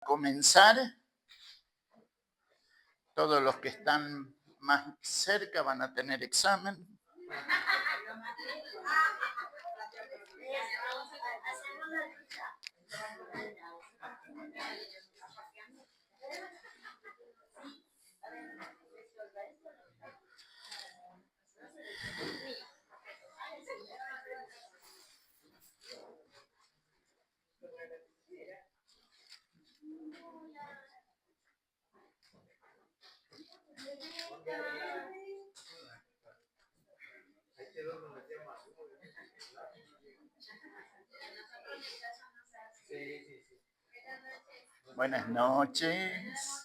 comenzar. Todos los que están más cerca van a tener examen. Buenas noches.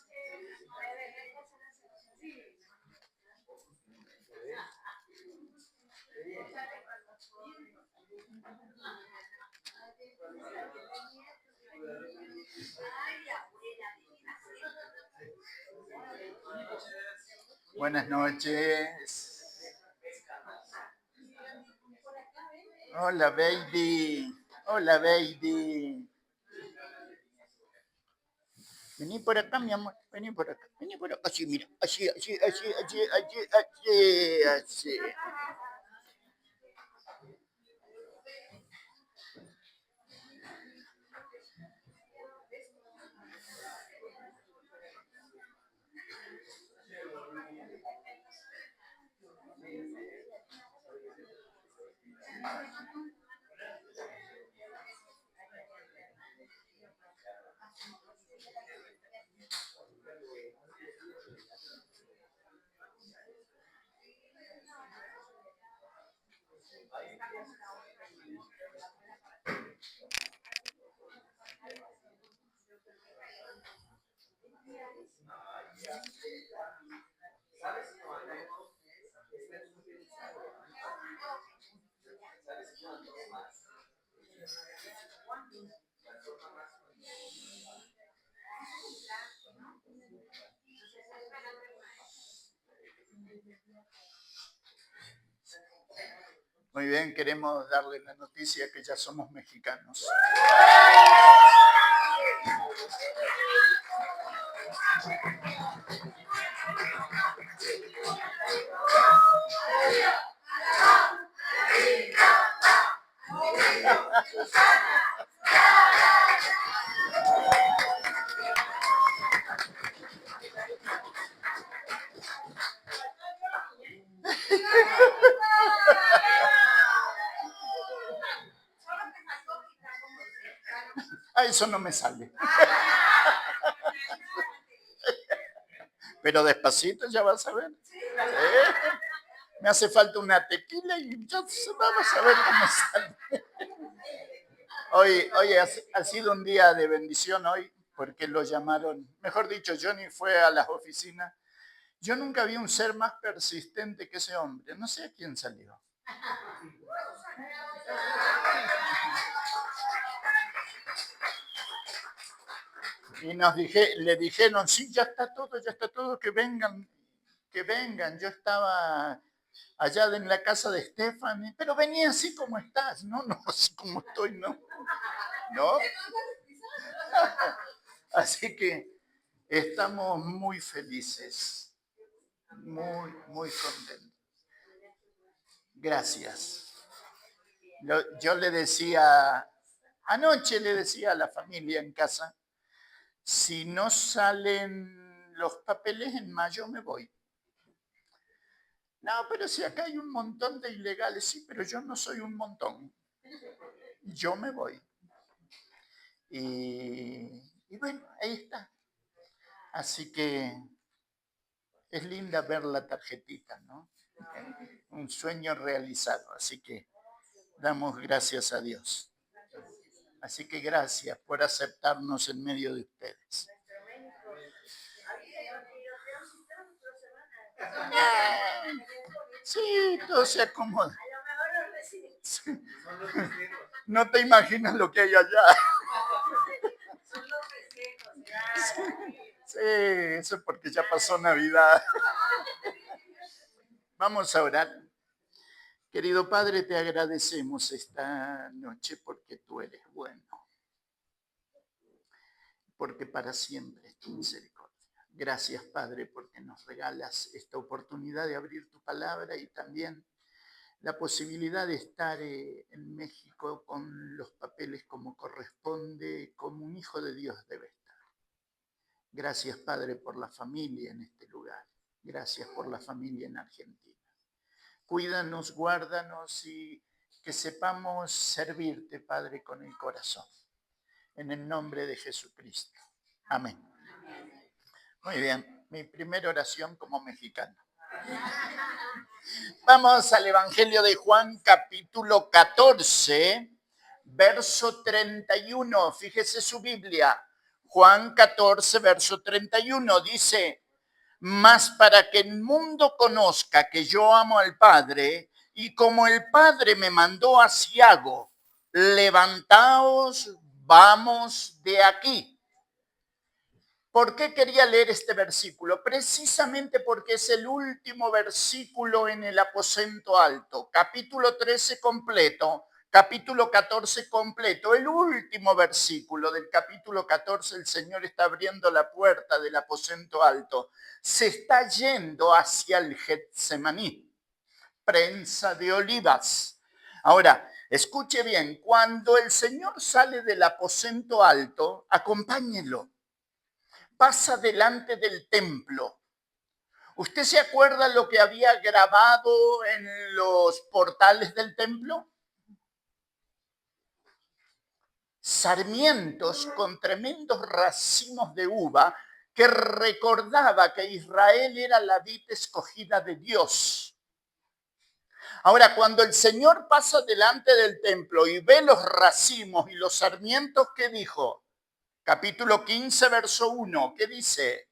Buenas noches. Hola, baby. Hola, baby. Vení por acá, mi amor. Vení por acá. Vení por acá. Así, mira. Así. Muy bien, queremos darle la noticia que ya somos mexicanos. A eso no me sale. Pero despacito ya vas a ver. Me hace falta una tequila y ya vamos a ver cómo sale. Hoy ha sido un día de bendición hoy, porque lo llamaron, mejor dicho, Johnny fue a las oficinas. Yo nunca vi un ser más persistente que ese hombre. No sé a quién salió. Y le dijeron, sí, ya está todo, que vengan. Yo estaba allá en la casa de Stephanie, pero venía así como estás, no así como estoy, ¿no? Así que estamos muy felices, muy contentos. Gracias. Yo anoche le decía a la familia en casa, si no salen los papeles en mayo me voy. No, pero si acá hay un montón de ilegales, sí, pero yo no soy un montón. Yo me voy. Y bueno, ahí está. Así que es linda ver la tarjetita, ¿no? Un sueño realizado. Así que damos gracias a Dios. Así que gracias por aceptarnos en medio de ustedes. Sí, todo se acomoda. No te imaginas lo que hay allá. Sí, eso es porque ya pasó Navidad. Vamos a orar. Querido Padre, te agradecemos esta noche porque tú eres bueno. porque para siempre es tu misericordia. Gracias, Padre, porque nos regalas esta oportunidad de abrir tu palabra y también la posibilidad de estar en México con los papeles como corresponde, como un hijo de Dios debe estar. Gracias, Padre, por la familia en este lugar. Gracias por la familia en Argentina. Cuídanos, guárdanos y que sepamos servirte, Padre, con el corazón. En el nombre de Jesucristo. Amén. Muy bien, mi primera oración como mexicano. Vamos al Evangelio de Juan, capítulo 14, verso 31. Fíjese su Biblia. Juan 14, verso 31 dice: mas para que el mundo conozca que yo amo al Padre, y como el Padre me mandó, así hago. Levantaos, vamos de aquí. ¿Por qué quería leer este versículo? Precisamente porque es el último versículo en el aposento alto, capítulo 13 completo, capítulo 14 completo, el último versículo del capítulo 14, el Señor está abriendo la puerta del aposento alto, se está yendo hacia el Getsemaní, prensa de olivas. Ahora, escuche bien, cuando el Señor sale del aposento alto, acompáñelo. Pasa delante del templo. ¿Usted se acuerda lo que había grabado en los portales del templo? Sarmientos con tremendos racimos de uva que recordaba que Israel era la vid escogida de Dios. Ahora, cuando el Señor pasa delante del templo y ve los racimos y los sarmientos, ¿qué dijo? Capítulo 15, verso 1, ¿qué dice?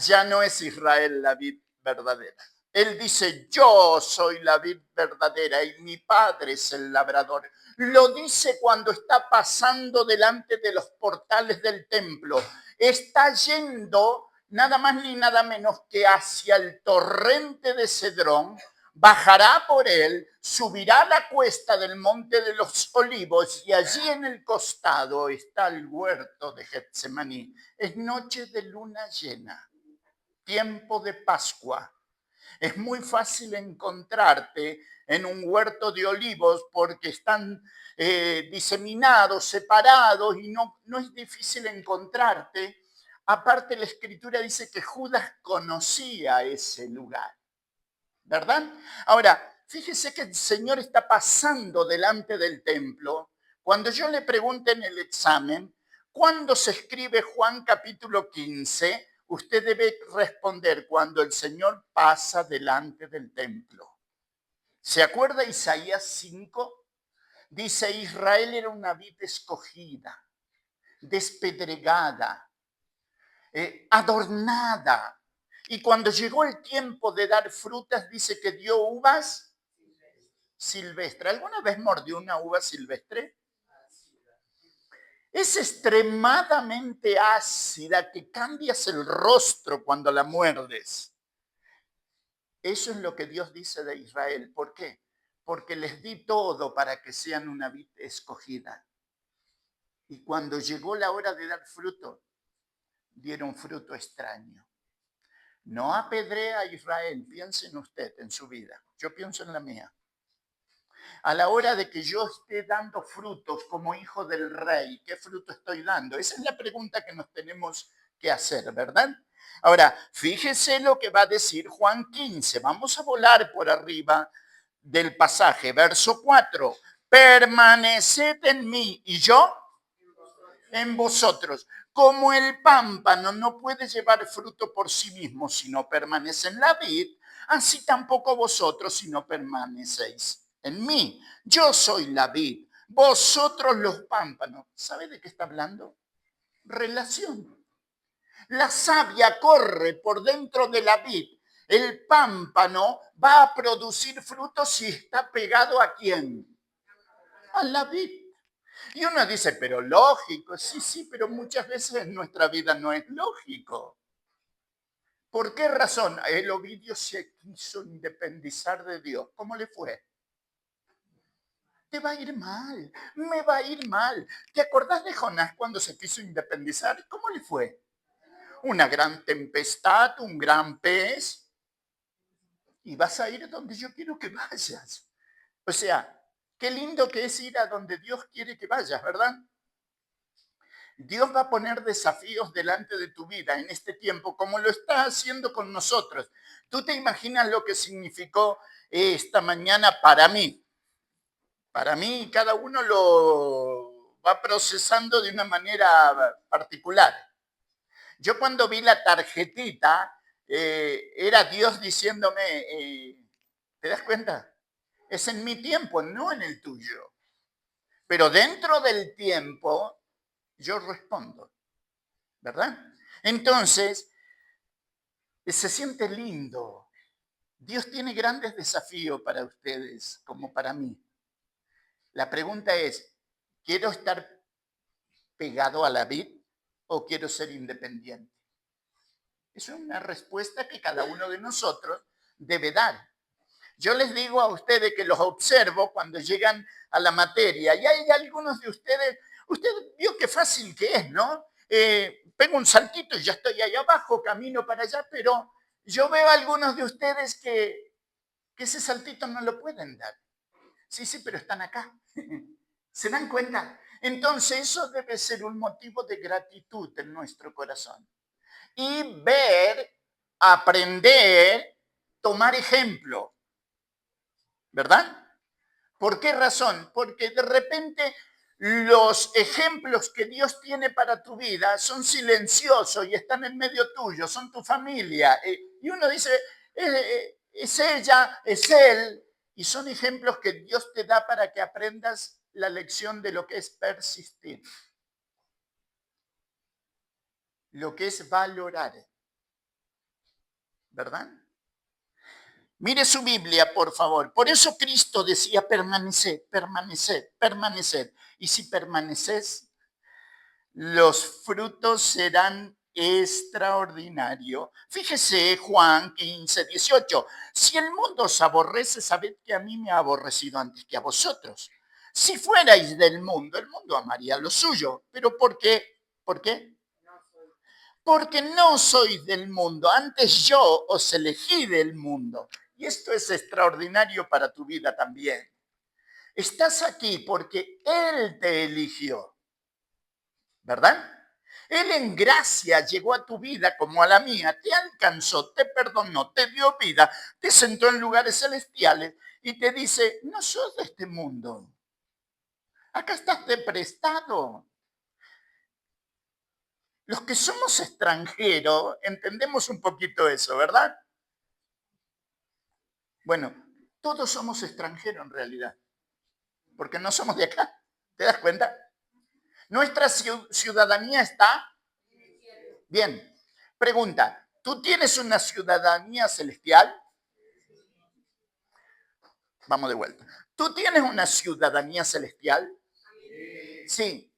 Ya no es Israel la vid verdadera. Él dice, yo soy la vid verdadera y mi padre es el labrador. Lo dice cuando está pasando delante de los portales del templo. Está yendo nada más ni nada menos que hacia el torrente de Cedrón, bajará por él, subirá a la cuesta del monte de los olivos y allí en el costado está el huerto de Getsemaní. Es noche de luna llena, tiempo de Pascua. Es muy fácil encontrarte en un huerto de olivos porque están diseminados, separados y no es difícil encontrarte. Aparte, la Escritura dice que Judas conocía ese lugar, ¿verdad? Ahora, fíjese que el Señor está pasando delante del templo. Cuando yo le pregunte en el examen, ¿cuándo se escribe Juan capítulo 15? Usted debe responder cuando el Señor pasa delante del templo. ¿Se acuerda Isaías 5? Dice, Israel era una vid escogida, despedregada, adornada. Y cuando llegó el tiempo de dar frutas, dice que dio uvas silvestres. ¿Alguna vez mordió una uva silvestre? Es extremadamente ácida que cambias el rostro cuando la muerdes. Eso es lo que Dios dice de Israel. ¿Por qué? Porque les di todo para que sean una vid escogida. Y cuando llegó la hora de dar fruto, dieron fruto extraño. No apedrea a Israel, piense en usted, en su vida. Yo pienso en la mía. A la hora de que yo esté dando frutos como hijo del rey, ¿qué fruto estoy dando? Esa es la pregunta que nos tenemos que hacer, ¿verdad? Ahora, fíjese lo que va a decir Juan 15. Vamos a volar por arriba del pasaje, verso 4. Permaneced en mí y yo en vosotros. Como el pámpano no puede llevar fruto por sí mismo si no permanece en la vid, así tampoco vosotros si no permanecéis en mí. Yo soy la vid, vosotros los pámpanos. ¿Sabe de qué está hablando? Relación. La savia corre por dentro de la vid. El pámpano va a producir frutos si está pegado ¿a quién? A la vid. Y uno dice, pero lógico, sí, pero muchas veces en nuestra vida no es lógico. ¿Por qué razón? El Ovidio se quiso independizar de Dios. ¿Cómo le fue? te va a ir mal, me va a ir mal. ¿Te acordás de Jonás cuando se quiso independizar? ¿Cómo le fue? Una gran tempestad, un gran pez, y vas a ir donde yo quiero que vayas. O sea, qué lindo que es ir a donde Dios quiere que vayas, ¿verdad? Dios va a poner desafíos delante de tu vida en este tiempo, como lo está haciendo con nosotros. ¿Tú te imaginas lo que significó esta mañana para mí? Para mí, cada uno lo va procesando de una manera particular. Yo cuando vi la tarjetita, era Dios diciéndome, ¿te das cuenta? Es en mi tiempo, no en el tuyo. Pero dentro del tiempo, yo respondo, ¿verdad? Entonces, se siente lindo. Dios tiene grandes desafíos para ustedes, como para mí. La pregunta es, ¿quiero estar pegado a la vid o quiero ser independiente? Es una respuesta que cada uno de nosotros debe dar. Yo les digo a ustedes que los observo cuando llegan a la materia y hay algunos de ustedes, usted vio qué fácil que es, ¿no? Pego un saltito y ya estoy ahí abajo, camino para allá, pero yo veo a algunos de ustedes que ese saltito no lo pueden dar. Sí, pero están acá. ¿Se dan cuenta? Entonces eso debe ser un motivo de gratitud en nuestro corazón. Y ver, aprender, tomar ejemplo. ¿Verdad? ¿Por qué razón? Porque de repente los ejemplos que Dios tiene para tu vida son silenciosos y están en medio tuyo, son tu familia. Y uno dice, es ella, es él. Y son ejemplos que Dios te da para que aprendas la lección de lo que es persistir, lo que es valorar. ¿Verdad? Mire su Biblia, por favor. Por eso Cristo decía permaneced, permaneced, permaneced. Y si permaneces, los frutos serán extraordinarios. Fíjese Juan 15, 18. Si el mundo os aborrece, sabed que a mí me ha aborrecido antes que a vosotros. Si fuerais del mundo, el mundo amaría lo suyo. ¿Pero por qué? ¿Por qué? Porque no sois del mundo, antes yo os elegí del mundo. Y esto es extraordinario para tu vida también. Estás aquí porque Él te eligió, ¿verdad? Él en gracia llegó a tu vida como a la mía, te alcanzó, te perdonó, te dio vida, te sentó en lugares celestiales y te dice, no sos de este mundo. Acá estás de prestado. Los que somos extranjeros entendemos un poquito eso, ¿verdad? Bueno, todos somos extranjeros en realidad, porque no somos de acá. ¿Te das cuenta? Nuestra ciudadanía está bien. Pregunta, ¿tú tienes una ciudadanía celestial? Vamos de vuelta. ¿Tú tienes una ciudadanía celestial? Sí.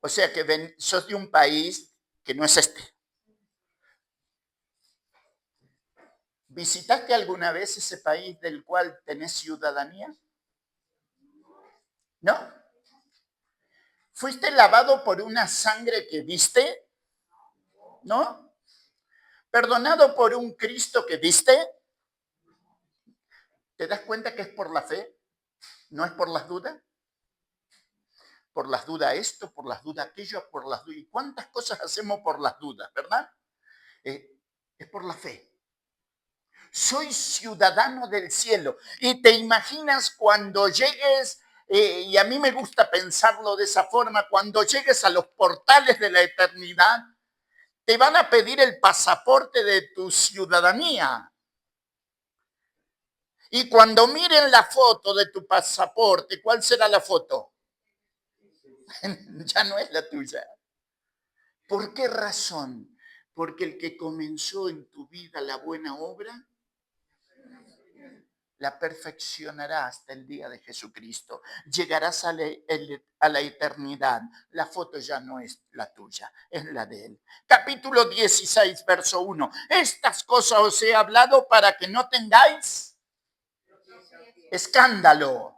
O sea que sos de un país que no es este. ¿Visitaste alguna vez ese país del cual tenés ciudadanía? ¿No? ¿Fuiste lavado por una sangre que viste? ¿No? ¿Perdonado por un Cristo que viste? ¿Te das cuenta que es por la fe? ¿No es por las dudas? Por las dudas esto, por las dudas aquello, por las dudas. ¿Y cuántas cosas hacemos por las dudas, verdad? Es por la fe. Soy ciudadano del cielo. Y te imaginas cuando llegues, y a mí me gusta pensarlo de esa forma, cuando llegues a los portales de la eternidad, te van a pedir el pasaporte de tu ciudadanía. Y cuando miren la foto de tu pasaporte, ¿cuál será la foto? Ya no es la tuya. ¿Por qué razón? Porque el que comenzó en tu vida la buena obra, la perfeccionará hasta el día de Jesucristo. Llegarás a la eternidad. La foto ya no es la tuya, es la de Él. Capítulo 16, verso 1. Estas cosas os he hablado para que no tengáis escándalo.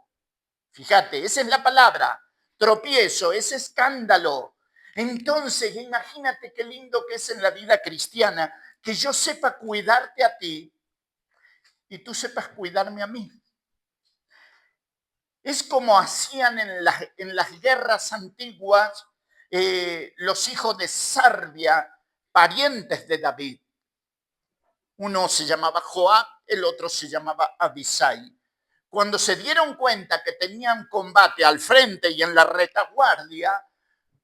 Fíjate, esa es la palabra. Tropiezo, es escándalo. Entonces, imagínate qué lindo que es en la vida cristiana que yo sepa cuidarte a ti y tú sepas cuidarme a mí. Es como hacían en las guerras antiguas los hijos de Sarvia, parientes de David. Uno se llamaba Joab, el otro se llamaba Abisai. Cuando se dieron cuenta que tenían combate al frente y en la retaguardia,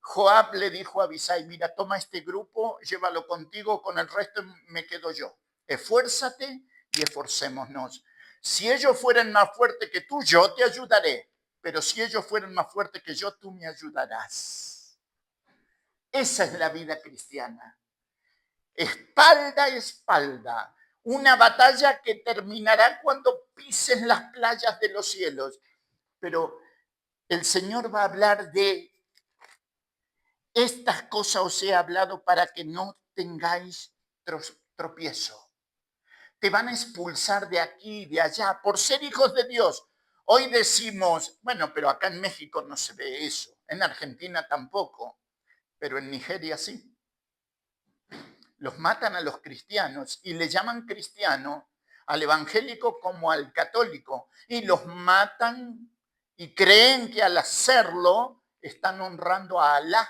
Joab le dijo a Abisai, mira, toma este grupo, llévalo contigo, con el resto me quedo yo. Esfuérzate y esforcémonos. Si ellos fueran más fuertes que tú, yo te ayudaré. Pero si ellos fueran más fuertes que yo, tú me ayudarás. Esa es la vida cristiana. Espalda a espalda. Una batalla que terminará cuando pisen las playas de los cielos. Pero el Señor va a hablar de estas cosas os he hablado para que no tengáis tropiezo. Te van a expulsar de aquí y de allá por ser hijos de Dios. Hoy decimos, bueno, pero acá en México no se ve eso. En Argentina tampoco, pero en Nigeria sí. Los matan a los cristianos y le llaman cristiano al evangélico como al católico. Y los matan y creen que al hacerlo están honrando a Alá.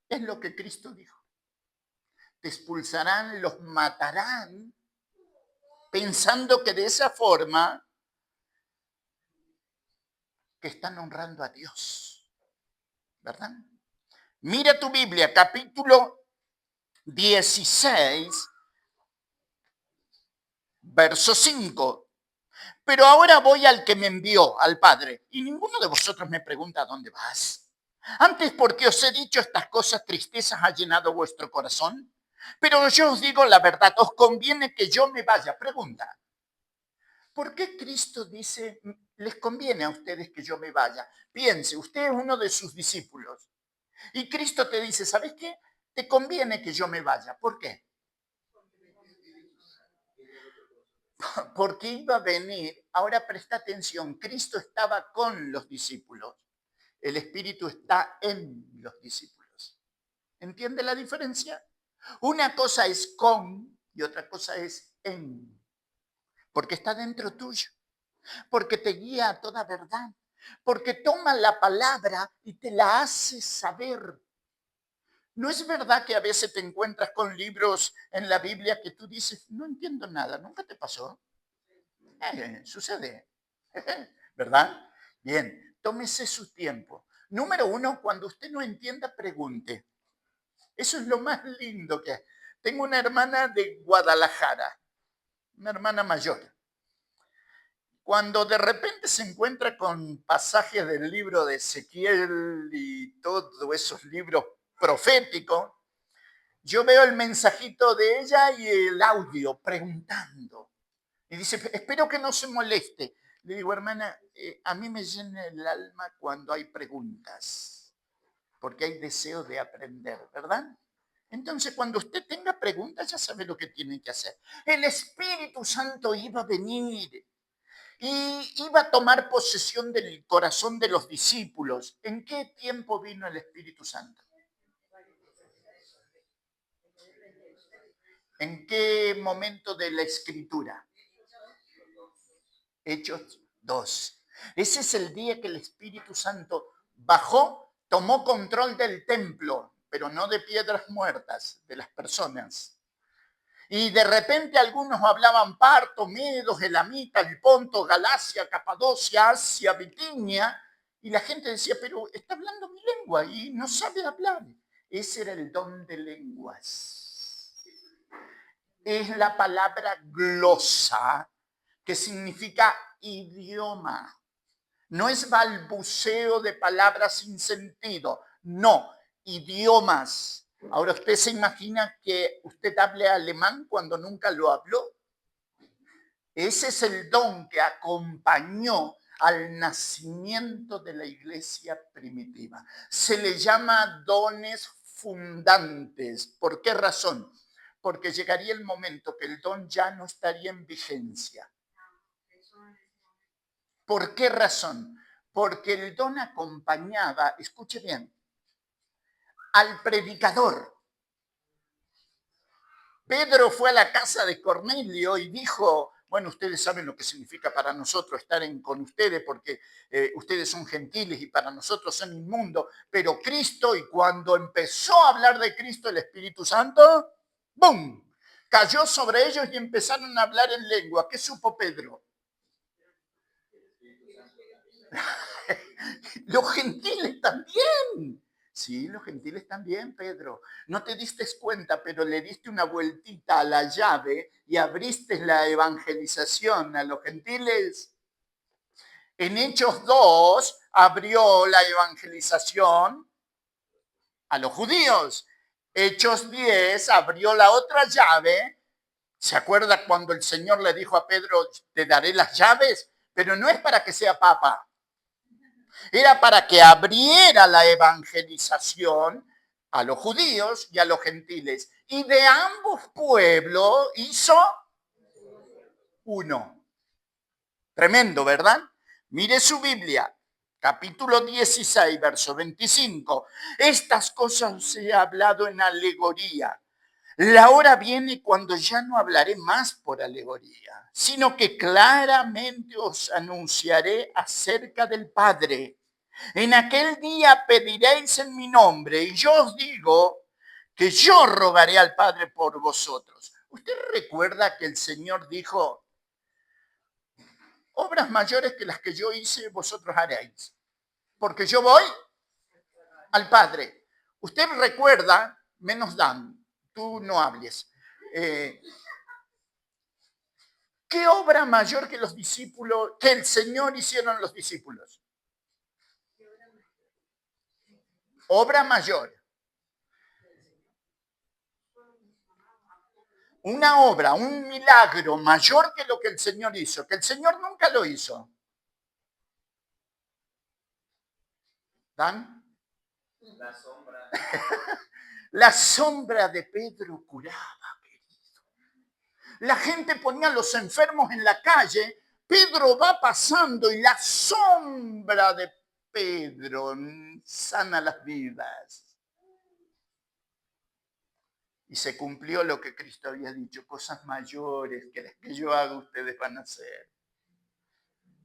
Es lo que Cristo dijo. Te expulsarán, los matarán, pensando que de esa forma que están honrando a Dios. ¿Verdad? Mira tu Biblia, capítulo 16, verso 5. Pero ahora voy al que me envió, al Padre, y ninguno de vosotros me pregunta a dónde vas. Antes, porque os he dicho estas cosas, tristezas ha llenado vuestro corazón. Pero yo os digo la verdad, os conviene que yo me vaya. Pregunta, ¿por qué Cristo dice, les conviene a ustedes que yo me vaya? Piense, usted es uno de sus discípulos. Y Cristo te dice, ¿sabes qué? Te conviene que yo me vaya. ¿Por qué? Porque iba a venir, ahora presta atención, Cristo estaba con los discípulos, el Espíritu está en los discípulos. ¿Entiende la diferencia? Una cosa es con y otra cosa es en, porque está dentro tuyo, porque te guía a toda verdad, porque toma la palabra y te la hace saber. ¿No es verdad que a veces te encuentras con libros en la Biblia que tú dices, no entiendo nada, nunca te pasó? Sucede, ¿verdad? Bien, tómese su tiempo. Número uno, cuando usted no entienda, pregunte. Eso es lo más lindo que hay. Tengo una hermana de Guadalajara, una hermana mayor. Cuando de repente se encuentra con pasajes del libro de Ezequiel y todos esos libros proféticos, yo veo el mensajito de ella y el audio preguntando. Y dice, espero que no se moleste. Le digo, hermana, a mí me llena el alma cuando hay preguntas, porque hay deseo de aprender, ¿verdad? Entonces, cuando usted tenga preguntas, ya sabe lo que tiene que hacer. El Espíritu Santo iba a venir y iba a tomar posesión del corazón de los discípulos. ¿En qué tiempo vino el Espíritu Santo? ¿En qué momento de la Escritura? Hechos 2. Ese es el día que el Espíritu Santo bajó, tomó control del templo, pero no de piedras muertas, de las personas. Y de repente algunos hablaban parto, medos, elamita, el Ponto, Galacia, Capadocia, Asia, Bitinia, y la gente decía, pero está hablando mi lengua y no sabe hablar. Ese era el don de lenguas. Es la palabra glosa, que significa idioma. No es balbuceo de palabras sin sentido, no, idiomas. Ahora, ¿usted se imagina que usted hable alemán cuando nunca lo habló? Ese es el don que acompañó al nacimiento de la iglesia primitiva. Se le llama dones fundantes. ¿Por qué razón? Porque llegaría el momento que el don ya no estaría en vigencia. ¿Por qué razón? porque el don acompañaba, escuche bien, al predicador. Pedro fue a la casa de Cornelio y dijo, bueno, ustedes saben lo que significa para nosotros estar con ustedes porque ustedes son gentiles y para nosotros son inmundos, pero Cristo, y cuando empezó a hablar de Cristo el Espíritu Santo, ¡bum!, cayó sobre ellos y empezaron a hablar en lengua. ¿Qué supo Pedro? Los gentiles también. Sí, los gentiles también, Pedro. No te diste cuenta, pero le diste una vueltita a la llave y abriste la evangelización a los gentiles. En Hechos 2 abrió la evangelización a los judíos. Hechos 10 abrió la otra llave. ¿Se acuerda cuando el Señor le dijo a Pedro, te daré las llaves? Pero no es para que sea papa. Era para que abriera la evangelización a los judíos y a los gentiles. Y de ambos pueblos hizo uno. Tremendo, ¿verdad? Mire su Biblia, capítulo 16, verso 25. Estas cosas os he hablado en alegoría. La hora viene cuando ya no hablaré más por alegoría, sino que claramente os anunciaré acerca del Padre. En aquel día pediréis en mi nombre y yo os digo que yo rogaré al Padre por vosotros. ¿Usted recuerda que el Señor dijo, obras mayores que las que yo hice vosotros haréis? Porque yo voy al Padre. Usted recuerda, menos Dan, tú no hables. ¿Qué obra mayor que los discípulos, que el Señor hicieron los discípulos? Obra mayor. Una obra, un milagro mayor que lo que el Señor hizo, que el Señor nunca lo hizo. ¿Dan? La sombra. La sombra de Pedro curaba, querido. La gente ponía a los enfermos en la calle, Pedro va pasando y la sombra de Pedro sana las vidas. Y se cumplió lo que Cristo había dicho, cosas mayores que las que yo hago ustedes van a hacer.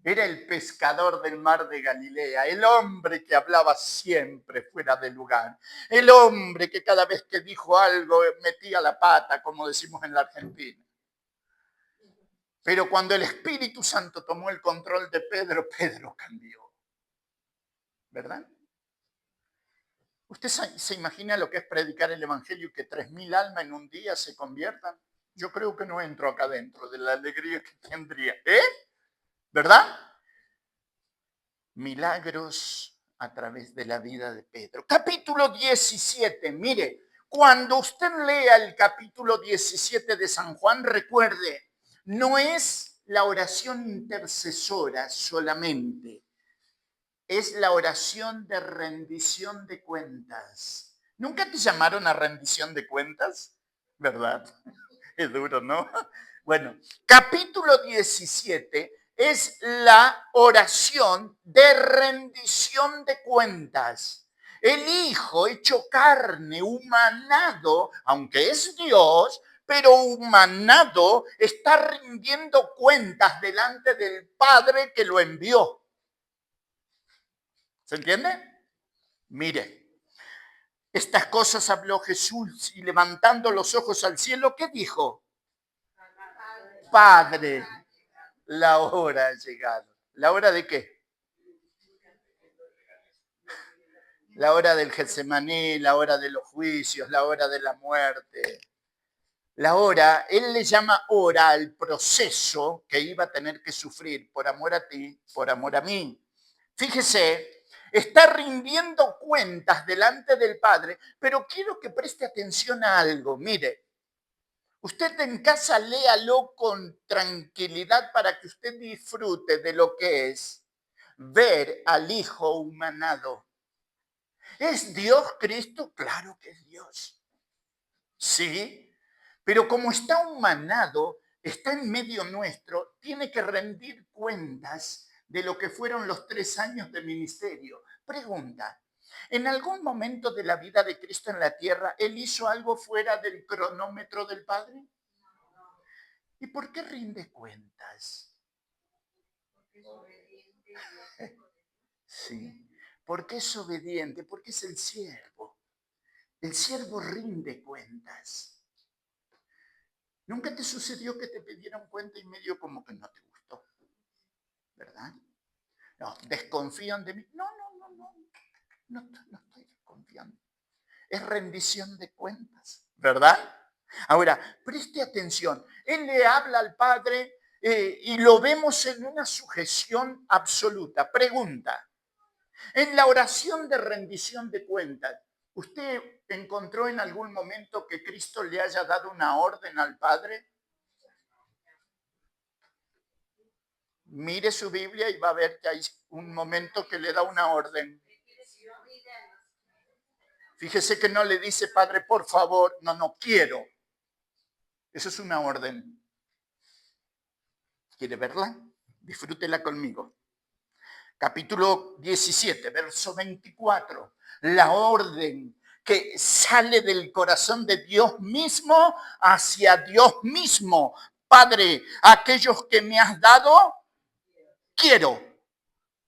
Era el pescador del mar de Galilea, el hombre que hablaba siempre fuera de lugar, el hombre que cada vez que dijo algo metía la pata, como decimos en la Argentina. Pero cuando el Espíritu Santo tomó el control de Pedro, Pedro cambió. ¿Verdad? ¿Usted se imagina lo que es predicar el Evangelio y que 3.000 almas en un día se conviertan? Yo creo que no entro acá dentro de la alegría que tendría. ¿Verdad? Milagros a través de la vida de Pedro. Capítulo 17, mire, cuando usted lea el capítulo 17 de San Juan, recuerde, no es la oración intercesora solamente, es la oración de rendición de cuentas. ¿Nunca te llamaron a rendición de cuentas? ¿Verdad? Es duro, ¿no? Bueno, capítulo 17 es la oración de rendición de cuentas. El Hijo hecho carne, humanado, aunque es Dios, pero humanado, está rindiendo cuentas delante del Padre que lo envió. ¿Se entiende? Mire, estas cosas habló Jesús y levantando los ojos al cielo, ¿qué dijo? Padre, la hora ha llegado. ¿La hora de qué? La hora del Getsemaní, la hora de los juicios, la hora de la muerte. La hora, él le llama hora al proceso que iba a tener que sufrir por amor a ti, por amor a mí. Fíjese, está rindiendo cuentas delante del Padre, pero quiero que preste atención a algo. Mire, usted en casa léalo con tranquilidad para que usted disfrute de lo que es ver al Hijo humanado. ¿Es Dios Cristo? Claro que es Dios. Sí, pero como está humanado, está en medio nuestro, tiene que rendir cuentas de lo que fueron los 3 años de ministerio. Pregunta, ¿en algún momento de la vida de Cristo en la tierra, Él hizo algo fuera del cronómetro del Padre? ¿Y por qué rinde cuentas? Sí, porque es obediente, porque es el siervo. El siervo rinde cuentas. ¿Nunca te sucedió que te pidieron cuenta y medio como que no te gustó? ¿Verdad? No, desconfían de mí. No estoy desconfiando. Es rendición de cuentas, ¿verdad? Ahora, preste atención. Él le habla al Padre y lo vemos en una sujeción absoluta. Pregunta, en la oración de rendición de cuentas, ¿usted encontró en algún momento que Cristo le haya dado una orden al Padre? Mire su Biblia y va a ver que hay un momento que le da una orden. Fíjese que no le dice, Padre, por favor, no quiero. Eso es una orden. ¿Quiere verla? Disfrútela conmigo. Capítulo 17, verso 24. La orden que sale del corazón de Dios mismo hacia Dios mismo. Padre, aquellos que me has dado, quiero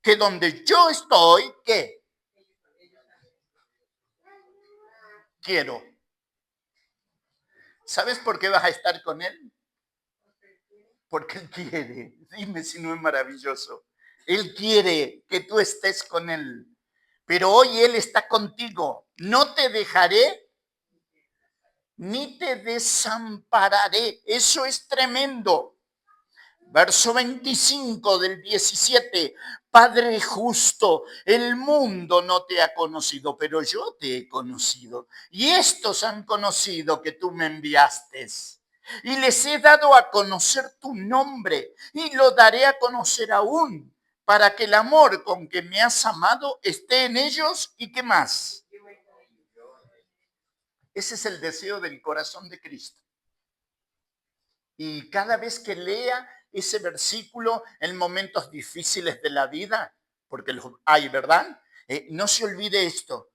que donde yo estoy, ¿qué? Quiero. ¿Sabes por qué vas a estar con Él? Porque Él quiere. Dime si no es maravilloso. Él quiere que tú estés con Él. Pero hoy Él está contigo. No te dejaré ni te desampararé. Eso es tremendo. Verso 25 del 17. Padre justo, el mundo no te ha conocido, pero yo te he conocido. Y estos han conocido que tú me enviaste. Y les he dado a conocer tu nombre y lo daré a conocer aún, para que el amor con que me has amado esté en ellos y qué más. Ese es el deseo del corazón de Cristo. Y cada vez que lea ese versículo en momentos difíciles de la vida, porque los hay, ¿verdad? No se olvide esto.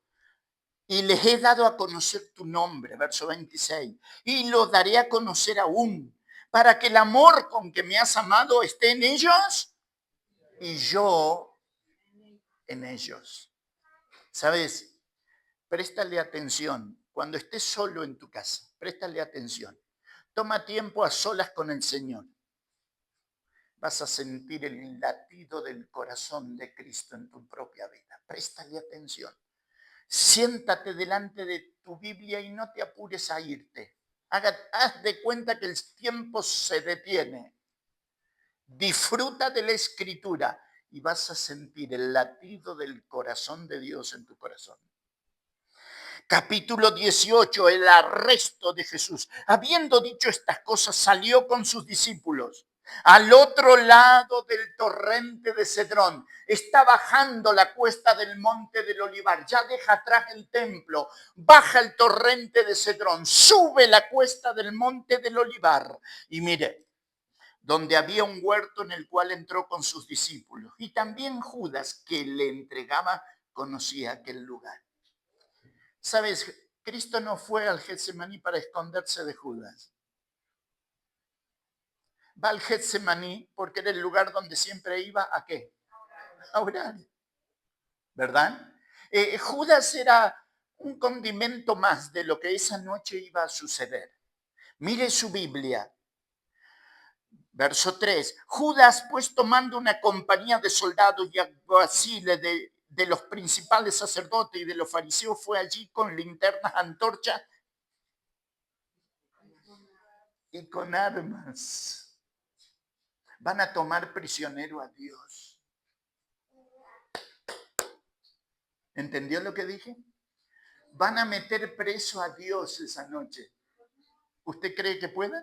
Y les he dado a conocer tu nombre, verso 26, y lo daré a conocer aún, para que el amor con que me has amado esté en ellos y yo en ellos. ¿Sabes? Préstale atención. Cuando estés solo en tu casa, préstale atención. Toma tiempo a solas con el Señor. Vas a sentir el latido del corazón de Cristo en tu propia vida. Préstale atención. Siéntate delante de tu Biblia y no te apures a irte. Haz de cuenta que el tiempo se detiene. Disfruta de la Escritura y vas a sentir el latido del corazón de Dios en tu corazón. Capítulo 18, el arresto de Jesús. Habiendo dicho estas cosas, salió con sus discípulos al otro lado del torrente de Cedrón. Está bajando la cuesta del monte del Olivar. Ya deja atrás el templo. Baja el torrente de Cedrón. Sube la cuesta del monte del Olivar. Y mire, donde había un huerto en el cual entró con sus discípulos. Y también Judas, que le entregaba, conocía aquel lugar. ¿Sabes? Cristo no fue al Getsemaní para esconderse de Judas. Va al Getsemaní porque era el lugar donde siempre iba ¿a qué? A orar. ¿Verdad? Judas era un condimento más de lo que esa noche iba a suceder. Mire su Biblia. Verso 3. Judas, pues tomando una compañía de soldados y alguaciles de los principales sacerdotes y de los fariseos, fue allí con linternas, antorchas y con armas. Van a tomar prisionero a Dios. ¿Entendió lo que dije? Van a meter preso a Dios esa noche. ¿Usted cree que pueden?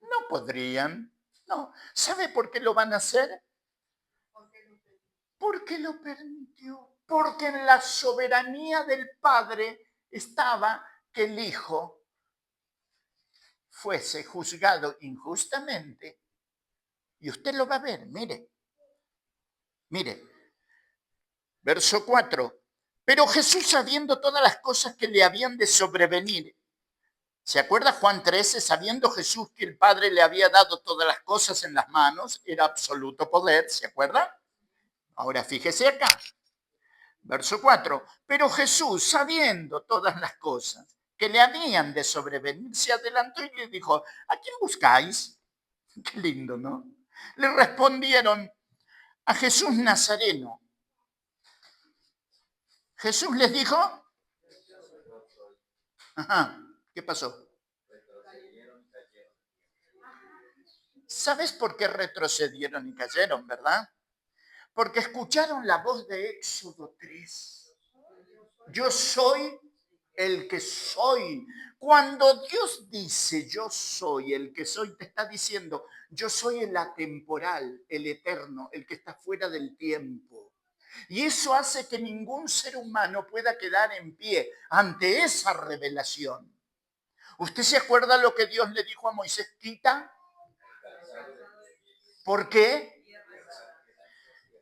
No podrían. No. ¿Sabe por qué lo van a hacer? Porque lo permitió. Porque en la soberanía del Padre estaba que el Hijo fuese juzgado injustamente. Y usted lo va a ver, mire. Mire, verso 4. Pero Jesús, sabiendo todas las cosas que le habían de sobrevenir, ¿se acuerda Juan 13? Sabiendo Jesús que el Padre le había dado todas las cosas en las manos, era absoluto poder, ¿se acuerda? Ahora fíjese acá, verso 4. Pero Jesús, sabiendo todas las cosas que le habían de sobrevenir, se adelantó y le dijo, ¿a quién buscáis? Qué lindo, ¿no? Le respondieron, a Jesús Nazareno. Jesús les dijo, ajá, ¿qué pasó? ¿Sabes por qué retrocedieron y cayeron, verdad? Porque escucharon la voz de Éxodo 3. Yo soy el que soy. Cuando Dios dice yo soy el que soy, te está diciendo yo soy el atemporal, el eterno, el que está fuera del tiempo. Y eso hace que ningún ser humano pueda quedar en pie ante esa revelación. ¿Usted se acuerda lo que Dios le dijo a Moisés? Quita. ¿Por qué?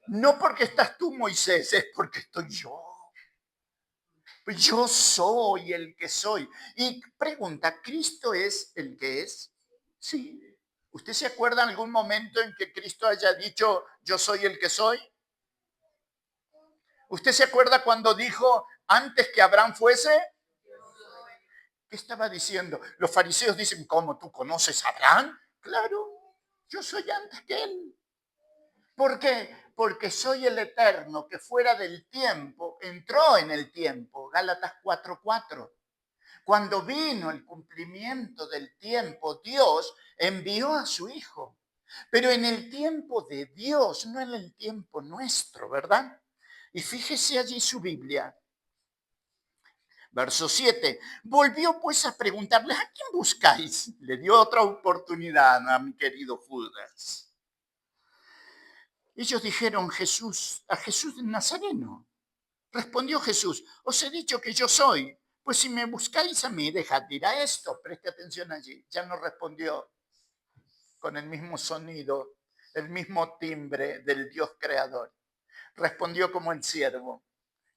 No porque estás tú, Moisés, es porque estoy yo. Yo soy el que soy. Y pregunta, ¿Cristo es el que es? Sí. ¿Usted se acuerda en algún momento en que Cristo haya dicho, yo soy el que soy? ¿Usted se acuerda cuando dijo, antes que Abraham fuese? ¿Qué estaba diciendo? Los fariseos dicen, ¿cómo tú conoces a Abraham? Claro, yo soy antes que él. ¿Por qué? Porque soy el eterno que fuera del tiempo entró en el tiempo. Gálatas 4:4. Cuando vino el cumplimiento del tiempo, Dios envió a su Hijo. Pero en el tiempo de Dios, no en el tiempo nuestro, ¿verdad? Y fíjese allí su Biblia. Verso 7. Volvió pues a preguntarles, ¿a quién buscáis? Le dio otra oportunidad a mi querido Judas. Ellos dijeron a Jesús de Nazareno. Respondió Jesús, os he dicho que yo soy. Pues si me buscáis a mí, dejad de ir a esto. Preste atención allí. Ya no respondió con el mismo sonido, el mismo timbre del Dios creador. Respondió como el siervo,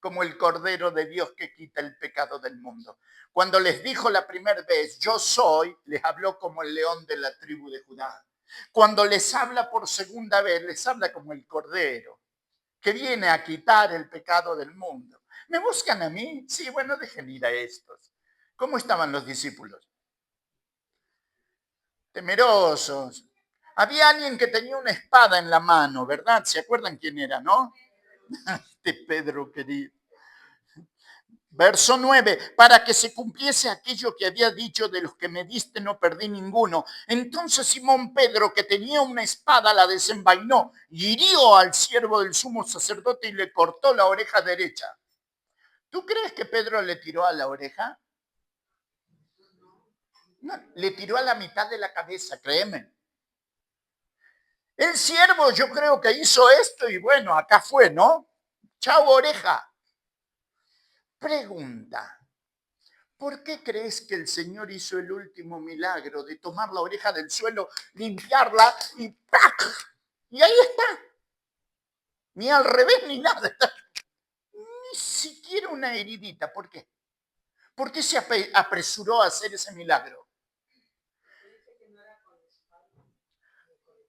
como el Cordero de Dios que quita el pecado del mundo. Cuando les dijo la primera vez, yo soy, les habló como el león de la tribu de Judá. Cuando les habla por segunda vez, les habla como el Cordero, que viene a quitar el pecado del mundo. ¿Me buscan a mí? Sí, bueno, dejen ir a estos. ¿Cómo estaban los discípulos? Temerosos. Había alguien que tenía una espada en la mano, ¿verdad? ¿Se acuerdan quién era, no? Este Pedro querido. Verso 9, para que se cumpliese aquello que había dicho, de los que me diste no perdí ninguno. Entonces Simón Pedro, que tenía una espada, la desenvainó y hirió al siervo del sumo sacerdote y le cortó la oreja derecha. ¿Tú crees que Pedro le tiró a la oreja? No, le tiró a la mitad de la cabeza, créeme. El siervo yo creo que hizo esto y bueno, acá fue, ¿no? Chao oreja. Pregunta. ¿Por qué crees que el Señor hizo el último milagro de tomar la oreja del suelo, limpiarla y ¡pac! Y ahí está. Ni al revés ni nada. Ni siquiera una heridita. ¿Por qué? ¿Por qué se apresuró a hacer ese milagro?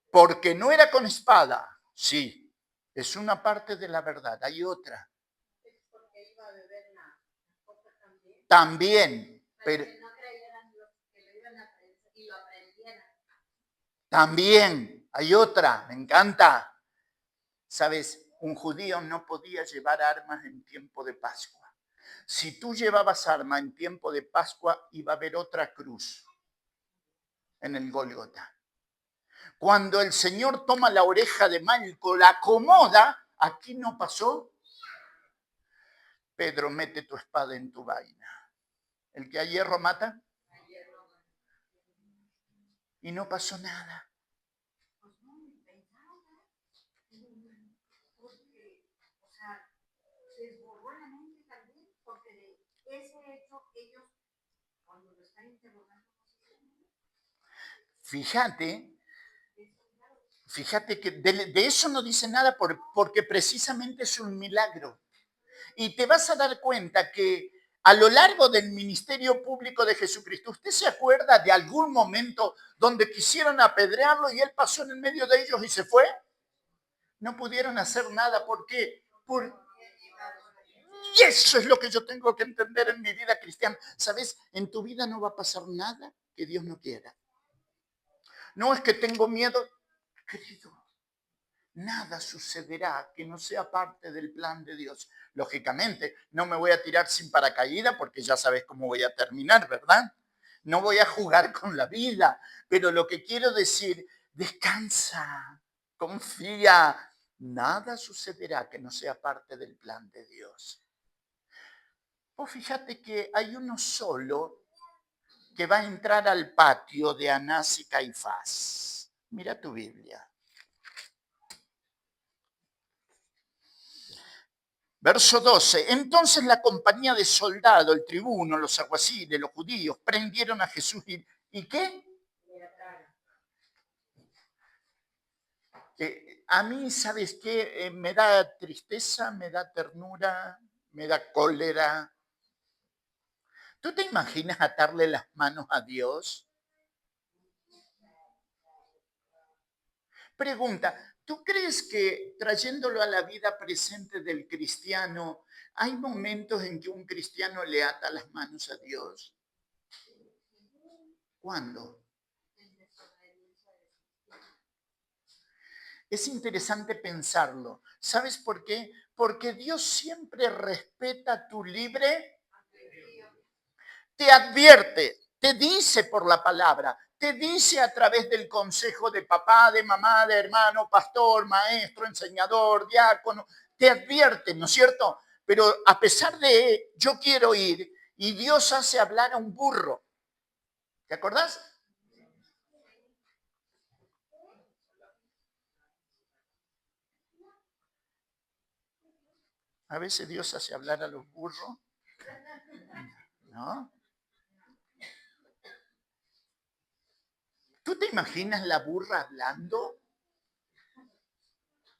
Porque no era con espada. Sí, es una parte de la verdad. Hay otra. También, pero también hay otra. Me encanta. ¿Sabes? Un judío no podía llevar armas en tiempo de Pascua. Si tú llevabas arma en tiempo de Pascua, iba a haber otra cruz en el Gólgota. Cuando el Señor toma la oreja de Malco, la acomoda, aquí no pasó. Pedro, mete tu espada en tu vaina. El que a hierro mata. Y no pasó nada. Fíjate, Fíjate que de eso no dice nada porque precisamente es un milagro. Y te vas a dar cuenta que a lo largo del ministerio público de Jesucristo, ¿usted se acuerda de algún momento donde quisieron apedrearlo y él pasó en el medio de ellos y se fue? No pudieron hacer nada. ¿Por qué? Y eso es lo que yo tengo que entender en mi vida cristiana. ¿Sabes? En tu vida no va a pasar nada que Dios no quiera. No es que tengo miedo, querido. Nada sucederá que no sea parte del plan de Dios. Lógicamente, no me voy a tirar sin paracaídas porque ya sabes cómo voy a terminar, ¿verdad? No voy a jugar con la vida, pero lo que quiero decir, descansa, confía, nada sucederá que no sea parte del plan de Dios. Pues fíjate que hay uno solo que va a entrar al patio de Anás y Caifás. Mira tu Biblia. Verso 12. Entonces la compañía de soldados, el tribuno, los alguaciles, los judíos, prendieron a Jesús ¿y qué? A mí, ¿sabes qué? Me da tristeza, me da ternura, me da cólera. ¿Tú te imaginas atarle las manos a Dios? Pregunta, ¿tú crees que trayéndolo a la vida presente del cristiano, hay momentos en que un cristiano le ata las manos a Dios? ¿Cuándo? Es interesante pensarlo. ¿Sabes por qué? Porque Dios siempre respeta tu libre, te advierte, te dice por la palabra, te dice a través del consejo de papá, de mamá, de hermano, pastor, maestro, enseñador, diácono, te advierte, ¿no es cierto? Pero a pesar de yo quiero ir y Dios hace hablar a un burro. ¿Te acordás? A veces Dios hace hablar a los burros, ¿no? ¿Tú te imaginas la burra hablando?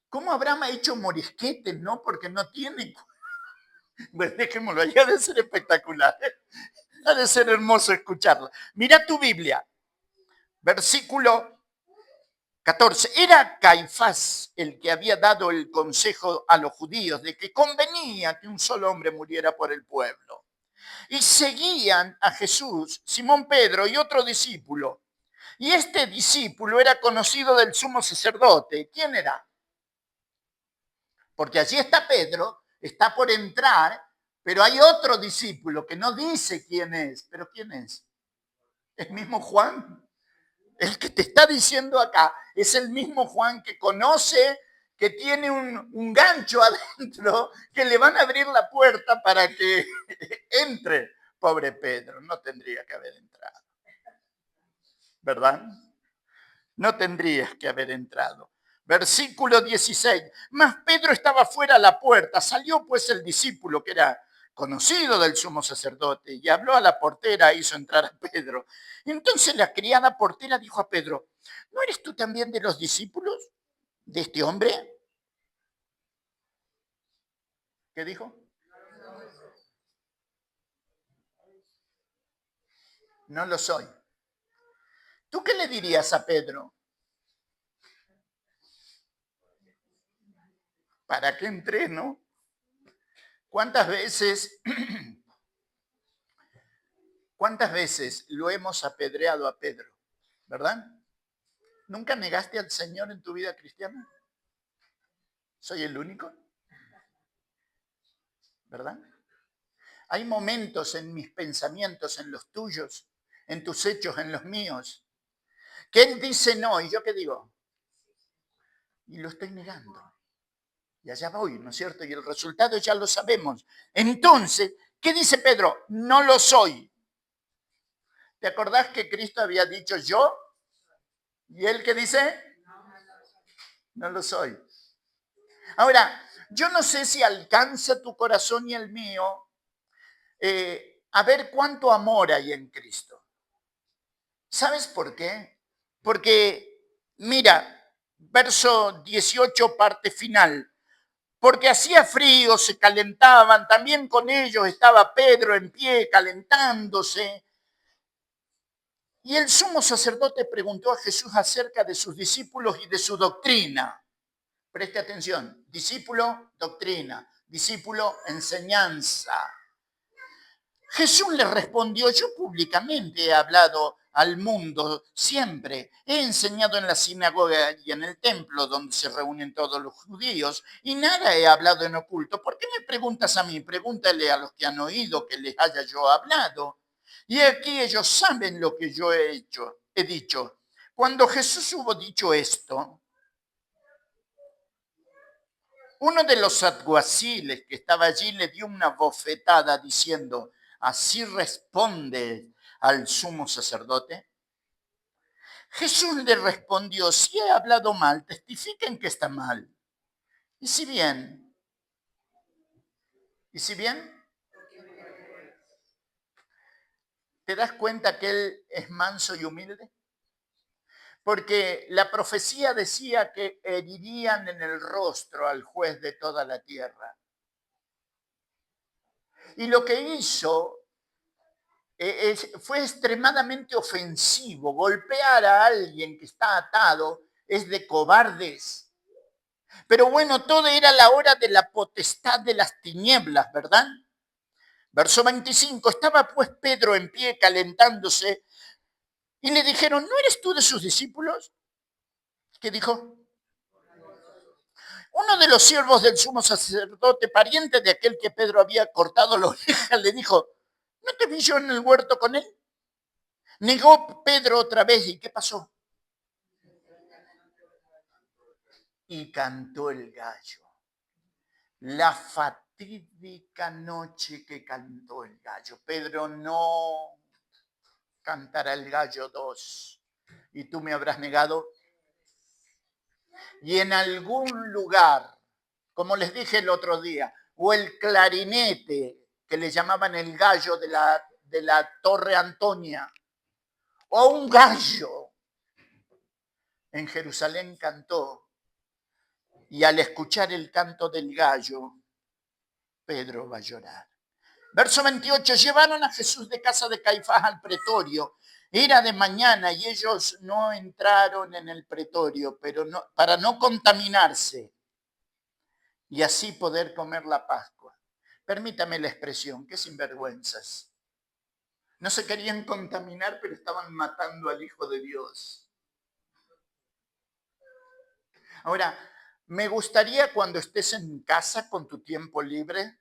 ¿Cómo Abraham ha hecho morisquetes, no? Porque no tiene. Pues dejémoslo, ya ha de ser espectacular. Ha de ser hermoso escucharlo. Mira tu Biblia, versículo 14. Era Caifás el que había dado el consejo a los judíos de que convenía que un solo hombre muriera por el pueblo. Y seguían a Jesús, Simón Pedro y otro discípulo. Y este discípulo era conocido del sumo sacerdote. ¿Quién era? Porque allí está Pedro, está por entrar, pero hay otro discípulo que no dice quién es. ¿Pero quién es? El mismo Juan. El que te está diciendo acá es el mismo Juan que conoce, que tiene un gancho adentro, que le van a abrir la puerta para que entre. Pobre Pedro, no tendría que haber entrado. ¿Verdad? No tendrías que haber entrado. Versículo 16. Mas Pedro estaba fuera a la puerta. Salió pues el discípulo que era conocido del sumo sacerdote y habló a la portera e hizo entrar a Pedro. Entonces la criada portera dijo a Pedro, ¿no eres tú también de los discípulos de este hombre? ¿Qué dijo? No lo soy. ¿Tú qué le dirías a Pedro? ¿Para qué entré, no? ¿Cuántas veces, cuántas veces lo hemos apedreado a Pedro? ¿Verdad? ¿Nunca negaste al Señor en tu vida cristiana? ¿Soy el único? ¿Verdad? Hay momentos en mis pensamientos, en los tuyos, en tus hechos, en los míos, que Él dice no, y yo qué digo, y lo estoy negando. Y allá voy, ¿no es cierto? Y el resultado ya lo sabemos. Entonces, ¿qué dice Pedro? No lo soy. ¿Te acordás que Cristo había dicho yo? ¿Y Él qué dice? No lo soy. Ahora, yo no sé si alcanza tu corazón y el mío a ver cuánto amor hay en Cristo. ¿Sabes por qué? Porque, mira, Verso 18, parte final. Porque hacía frío, se calentaban, también con ellos estaba Pedro en pie calentándose. Y el sumo sacerdote preguntó a Jesús acerca de sus discípulos y de su doctrina. Preste atención, discípulo, doctrina, discípulo, enseñanza. Jesús le respondió, yo públicamente he hablado al mundo siempre. He enseñado en la sinagoga y en el templo donde se reúnen todos los judíos y nada he hablado en oculto. ¿Por qué me preguntas a mí? Pregúntale a los que han oído que les haya yo hablado. Y aquí ellos saben lo que yo he dicho. Cuando Jesús hubo dicho esto, uno de los alguaciles que estaba allí le dio una bofetada diciendo, ¿así responde al sumo sacerdote? Jesús le respondió, si he hablado mal, testifiquen que está mal. ¿Y si bien? ¿Y si bien? ¿Te das cuenta que él es manso y humilde? Porque la profecía decía que herirían en el rostro al juez de toda la tierra. Y lo que hizo fue extremadamente ofensivo. Golpear a alguien que está atado es de cobardes. Pero bueno, todo era la hora de la potestad de las tinieblas, ¿verdad? Verso 25, estaba pues Pedro en pie calentándose y le dijeron, ¿no eres tú de sus discípulos? ¿Qué dijo? Uno de los siervos del sumo sacerdote, pariente de aquel que Pedro había cortado la oreja, le dijo, ¿no te vi yo en el huerto con él? Negó Pedro otra vez, ¿y qué pasó? Y cantó el gallo. La fatídica noche que cantó el gallo. Pedro, no cantará el gallo 2. Y tú me habrás negado. Y en algún lugar, como les dije el otro día, o el clarinete, que le llamaban el gallo de la Torre Antonia, o un gallo, en Jerusalén cantó. Y al escuchar el canto del gallo, Pedro va a llorar. Verso 28, llevaron a Jesús de casa de Caifás al pretorio. Era de mañana y ellos no entraron en el pretorio, pero no, para no contaminarse y así poder comer la Pascua. Permítame la expresión, qué sinvergüenzas. No se querían contaminar, pero estaban matando al Hijo de Dios. Ahora, me gustaría cuando estés en casa con tu tiempo libre.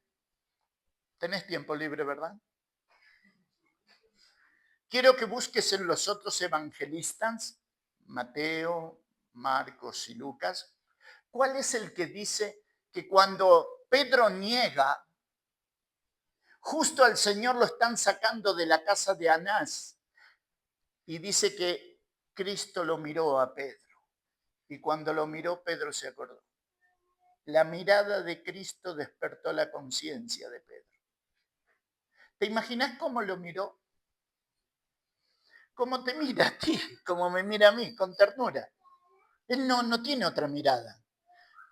¿Tenés tiempo libre, verdad? Quiero que busques en los otros evangelistas, Mateo, Marcos y Lucas, ¿cuál es el que dice que cuando Pedro niega, justo al Señor lo están sacando de la casa de Anás y dice que Cristo lo miró a Pedro y cuando lo miró Pedro se acordó? La mirada de Cristo despertó la conciencia de Pedro. ¿Te imaginas cómo lo miró? Como te mira a ti, como me mira a mí, con ternura. Él no tiene otra mirada,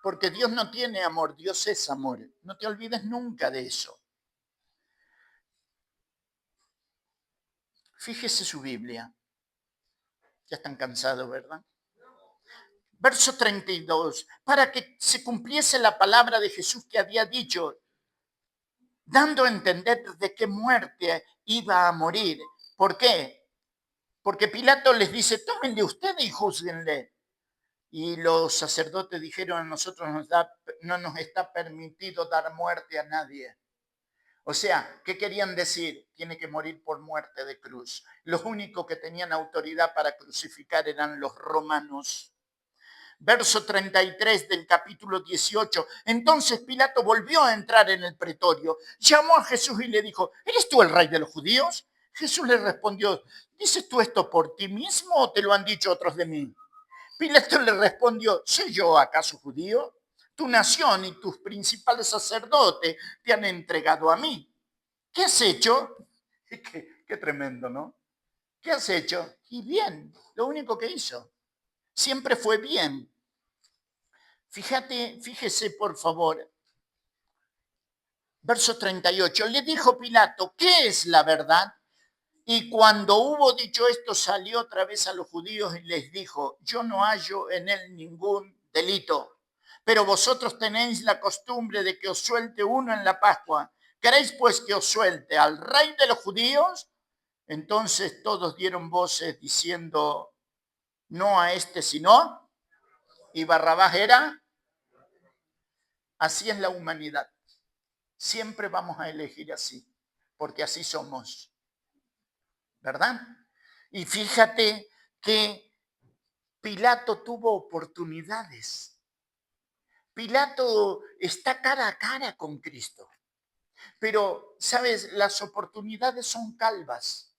porque Dios no tiene amor, Dios es amor. No te olvides nunca de eso. Fíjese su Biblia. Ya están cansados, ¿verdad? Verso 32, para que se cumpliese la palabra de Jesús que había dicho, dando a entender de qué muerte iba a morir. ¿Por qué? Porque Pilato les dice, tómenle ustedes y júzguenle. Y los sacerdotes dijeron, a nosotros no nos está permitido dar muerte a nadie. O sea, ¿qué querían decir? Tiene que morir por muerte de cruz. Los únicos que tenían autoridad para crucificar eran los romanos. Verso 33 del capítulo 18. Entonces Pilato volvió a entrar en el pretorio, llamó a Jesús y le dijo, ¿eres tú el rey de los judíos? Jesús le respondió, ¿dices tú esto por ti mismo o te lo han dicho otros de mí? Pilato le respondió, ¿soy yo acaso judío? Tu nación y tus principales sacerdotes te han entregado a mí. ¿Qué has hecho? Qué tremendo, ¿no? ¿Qué has hecho? Y bien, lo único que hizo. Siempre fue bien. Fíjese por favor. Verso 38. Le dijo Pilato, ¿qué es la verdad? Y cuando hubo dicho esto, salió otra vez a los judíos y les dijo, yo no hallo en él ningún delito, pero vosotros tenéis la costumbre de que os suelte uno en la Pascua. ¿Queréis pues que os suelte al rey de los judíos? Entonces todos dieron voces diciendo, no a este sino, y Barrabás era. Así es la humanidad. Siempre vamos a elegir así, porque así somos, ¿verdad? Y fíjate que Pilato tuvo oportunidades. Pilato está cara a cara con Cristo. Pero, ¿sabes? Las oportunidades son calvas.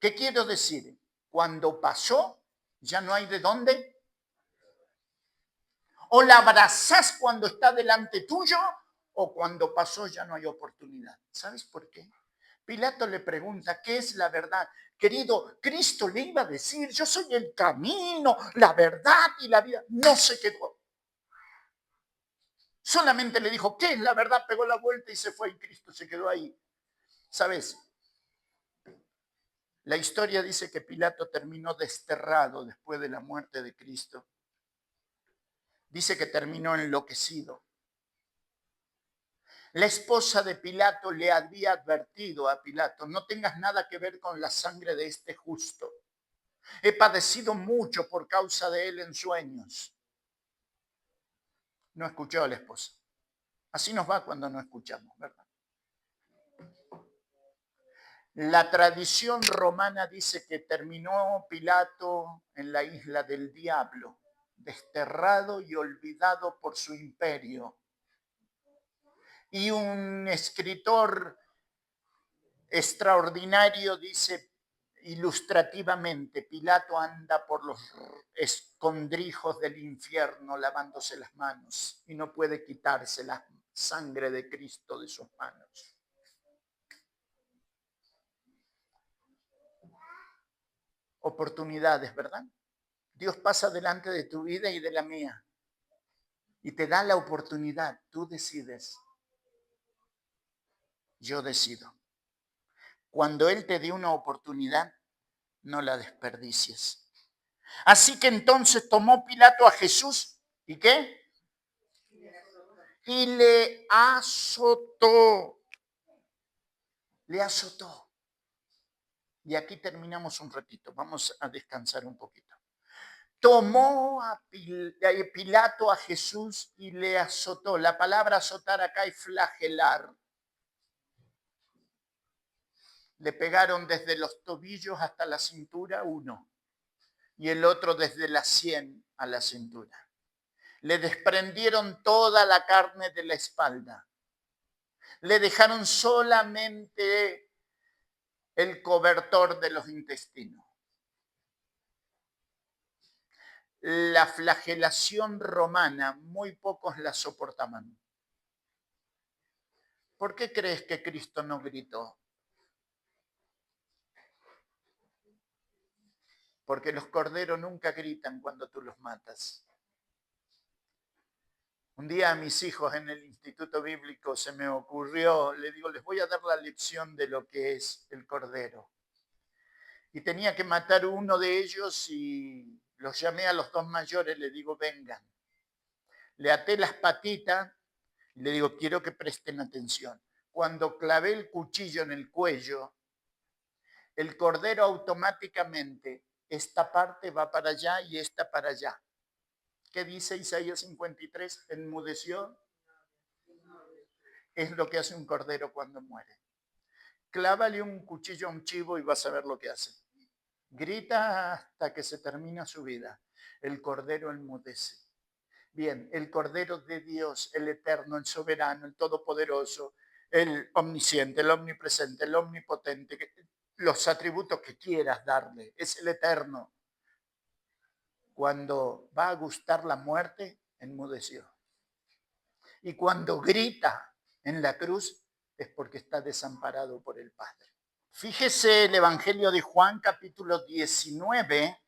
¿Qué quiero decir? Cuando pasó, ya no hay de dónde. O la abrazás cuando está delante tuyo, o cuando pasó ya no hay oportunidad. ¿Sabes por qué? Pilato le pregunta, ¿qué es la verdad? Querido, Cristo le iba a decir, yo soy el camino, la verdad y la vida. No se quedó. Solamente le dijo, ¿qué es la verdad? Pegó la vuelta y se fue y Cristo se quedó ahí. ¿Sabes? La historia dice que Pilato terminó desterrado después de la muerte de Cristo. Dice que terminó enloquecido. La esposa de Pilato le había advertido a Pilato, no tengas nada que ver con la sangre de este justo. He padecido mucho por causa de él en sueños. No escuchó a la esposa. Así nos va cuando no escuchamos, ¿verdad? La tradición romana dice que terminó Pilato en la isla del diablo, desterrado y olvidado por su imperio. Y un escritor extraordinario dice ilustrativamente, Pilato anda por los escondrijos del infierno lavándose las manos y no puede quitarse la sangre de Cristo de sus manos. Oportunidades, ¿verdad? Dios pasa delante de tu vida y de la mía y te da la oportunidad. Tú decides. Yo decido. Cuando Él te dé una oportunidad, no la desperdicies. Así que entonces tomó Pilato a Jesús y ¿qué? Y le azotó. Le azotó. Y aquí terminamos un ratito. Vamos a descansar un poquito. Tomó a Pilato a Jesús y le azotó. La palabra azotar acá es flagelar. Le pegaron desde los tobillos hasta la cintura uno y el otro desde la sien a la cintura. Le desprendieron toda la carne de la espalda. Le dejaron solamente el cobertor de los intestinos. La flagelación romana, muy pocos la soportaban. ¿Por qué crees que Cristo no gritó? Porque los corderos nunca gritan cuando tú los matas. Un día a mis hijos en el instituto bíblico se me ocurrió, le digo, les voy a dar la lección de lo que es el cordero. Y tenía que matar uno de ellos y los llamé a los dos mayores, le digo, vengan. Le até las patitas y le digo, quiero que presten atención. Cuando clavé el cuchillo en el cuello, el cordero automáticamente, esta parte va para allá y esta para allá. ¿Qué dice Isaías 53? Enmudeció. Es lo que hace un cordero cuando muere. Clávale un cuchillo a un chivo y vas a ver lo que hace. Grita hasta que se termina su vida. El cordero enmudece. Bien, el cordero de Dios, el eterno, el soberano, el todopoderoso, el omnisciente, el omnipresente, el omnipotente, los atributos que quieras darle, es el eterno. Cuando va a gustar la muerte, enmudeció. Y cuando grita en la cruz, es porque está desamparado por el Padre. Fíjese el Evangelio de Juan, capítulo 19,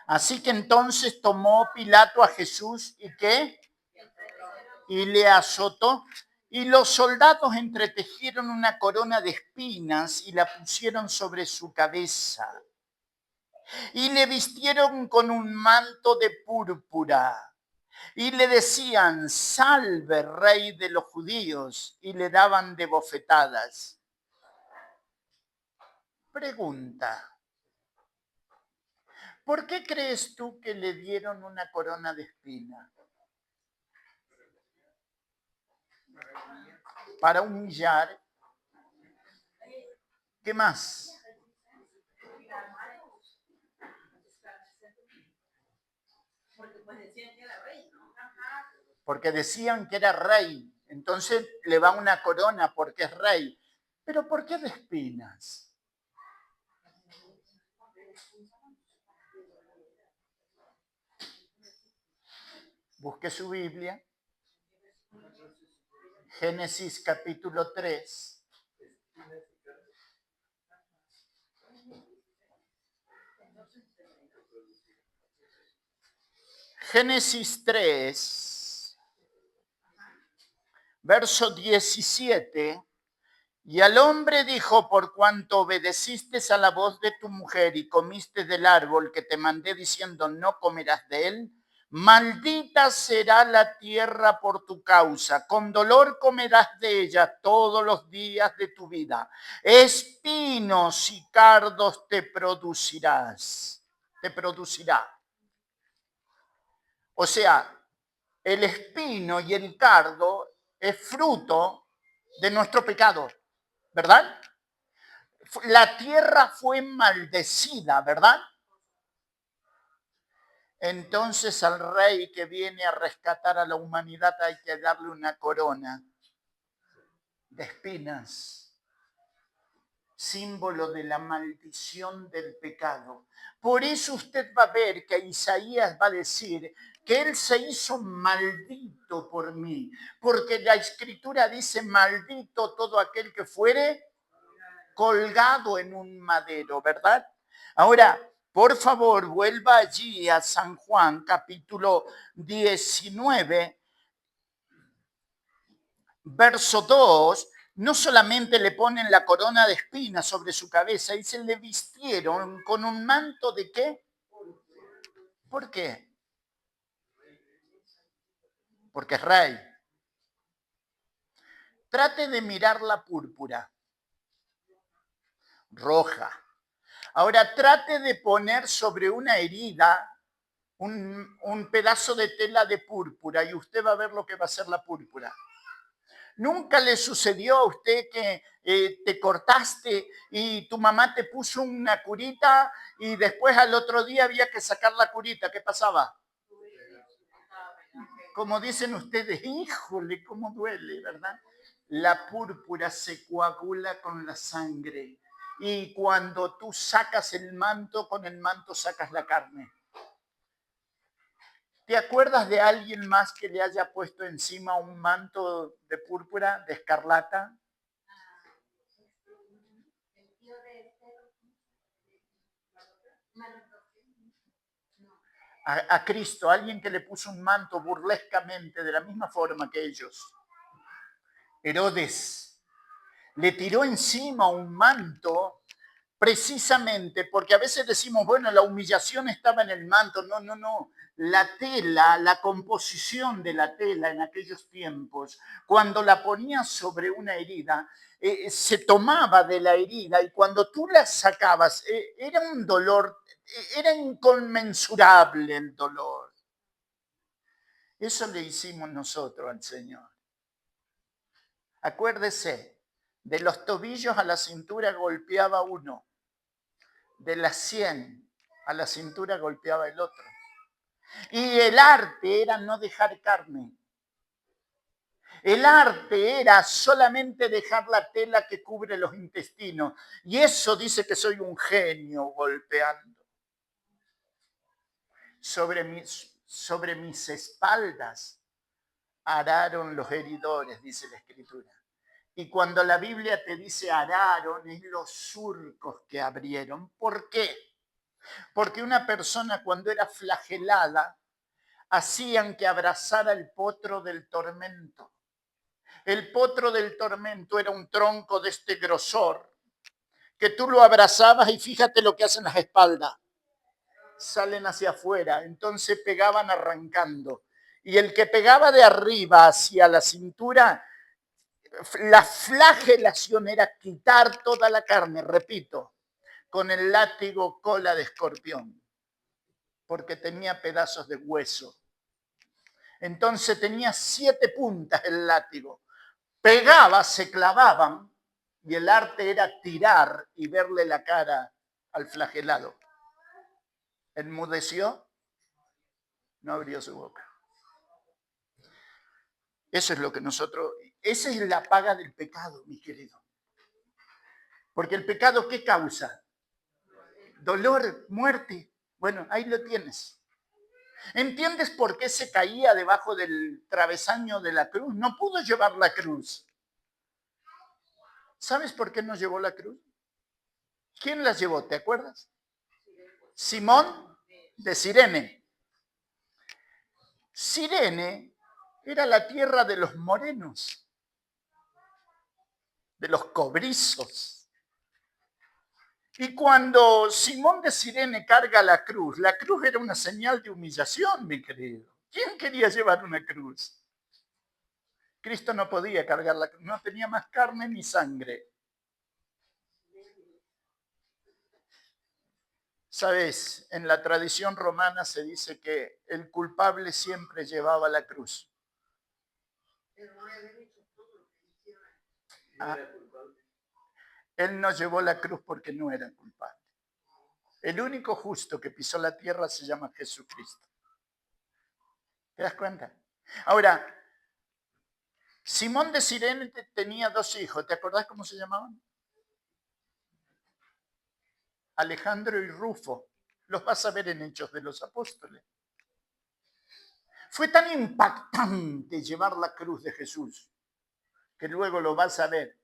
Así que entonces tomó Pilato a Jesús y ¿qué? Y le azotó. Y los soldados entretejieron una corona de espinas y la pusieron sobre su cabeza. Y le vistieron con un manto de púrpura. Y le decían, salve, rey de los judíos. Y le daban de bofetadas. Pregunta. ¿Por qué crees tú que le dieron una corona de espinas? Para humillar. ¿Qué más? Porque decían que era rey. Entonces le va una corona porque es rey. Pero ¿por qué de espinas? Busque su Biblia. Génesis capítulo 3. Génesis 3, verso 17. Y al hombre dijo, por cuanto obedeciste a la voz de tu mujer y comiste del árbol que te mandé diciendo, no comerás de él, maldita será la tierra por tu causa, con dolor comerás de ella todos los días de tu vida. Espinos y cardos te producirá. O sea, el espino y el cardo es fruto de nuestro pecado, ¿verdad? La tierra fue maldecida, ¿verdad? Entonces al rey que viene a rescatar a la humanidad hay que darle una corona de espinas, símbolo de la maldición del pecado. Por eso usted va a ver que Isaías va a decir que él se hizo maldito por mí, porque la escritura dice maldito todo aquel que fuere colgado en un madero, ¿verdad? Ahora, por favor, vuelva allí a San Juan, capítulo 19, verso 2. No solamente le ponen la corona de espinas sobre su cabeza, y se le vistieron con un manto de ¿qué? ¿Por qué? Porque es rey. Trate de mirar la púrpura, roja. Ahora trate de poner sobre una herida un pedazo de tela de púrpura y usted va a ver lo que va a ser la púrpura. ¿Nunca le sucedió a usted que te cortaste y tu mamá te puso una curita y después al otro día había que sacar la curita? ¿Qué pasaba? Como dicen ustedes, híjole, cómo duele, ¿verdad? La púrpura se coagula con la sangre y cuando tú sacas el manto, con el manto sacas la carne. ¿Te acuerdas de alguien más que le haya puesto encima un manto de púrpura, de escarlata? A Cristo, alguien que le puso un manto burlescamente de la misma forma que ellos. Herodes le tiró encima un manto precisamente porque a veces decimos, bueno, la humillación estaba en el manto. No, no, no. La tela, la composición de la tela en aquellos tiempos, cuando la ponías sobre una herida, se tomaba de la herida y cuando tú la sacabas, era un dolor, era inconmensurable el dolor. Eso le hicimos nosotros al Señor. Acuérdese, de los tobillos a la cintura golpeaba uno. De las 100 a la cintura golpeaba el otro. Y el arte era no dejar carne. El arte era solamente dejar la tela que cubre los intestinos. Y eso dice que soy un genio golpeando. Sobre mis espaldas araron los heridores, dice la Escritura. Y cuando la Biblia te dice araron, es los surcos que abrieron. ¿Por qué? Porque una persona cuando era flagelada, hacían que abrazara el potro del tormento. El potro del tormento era un tronco de este grosor, que tú lo abrazabas y fíjate lo que hacen las espaldas. Salen hacia afuera, entonces pegaban arrancando. Y el que pegaba de arriba hacia la cintura, la flagelación era quitar toda la carne, repito, con el látigo cola de escorpión, porque tenía pedazos de hueso. Entonces tenía 7 puntas el látigo. Pegaba, se clavaban, y el arte era tirar y verle la cara al flagelado. Enmudeció, no abrió su boca. Eso es lo que nosotros, esa es la paga del pecado, mi querido. Porque el pecado, ¿qué causa? Dolor, muerte. Bueno, ahí lo tienes. ¿Entiendes por qué se caía debajo del travesaño de la cruz? No pudo llevar la cruz. ¿Sabes por qué no llevó la cruz? ¿Quién la llevó? ¿Te acuerdas? Simón de Cirene. Cirene era la tierra de los morenos, de los cobrizos. Y cuando Simón de Cirene carga la cruz era una señal de humillación, mi querido. ¿Quién quería llevar una cruz? Cristo no podía cargar la cruz, no tenía más carne ni sangre. Sabes, en la tradición romana se dice que el culpable siempre llevaba la cruz. Ah, él no llevó la cruz porque no era culpable. El único justo que pisó la tierra se llama Jesucristo. ¿Te das cuenta? Ahora, Simón de Cirene tenía 2 hijos. ¿Te acordás cómo se llamaban? Alejandro y Rufo. Los vas a ver en Hechos de los Apóstoles. Fue tan impactante llevar la cruz de Jesús, que luego lo vas a ver.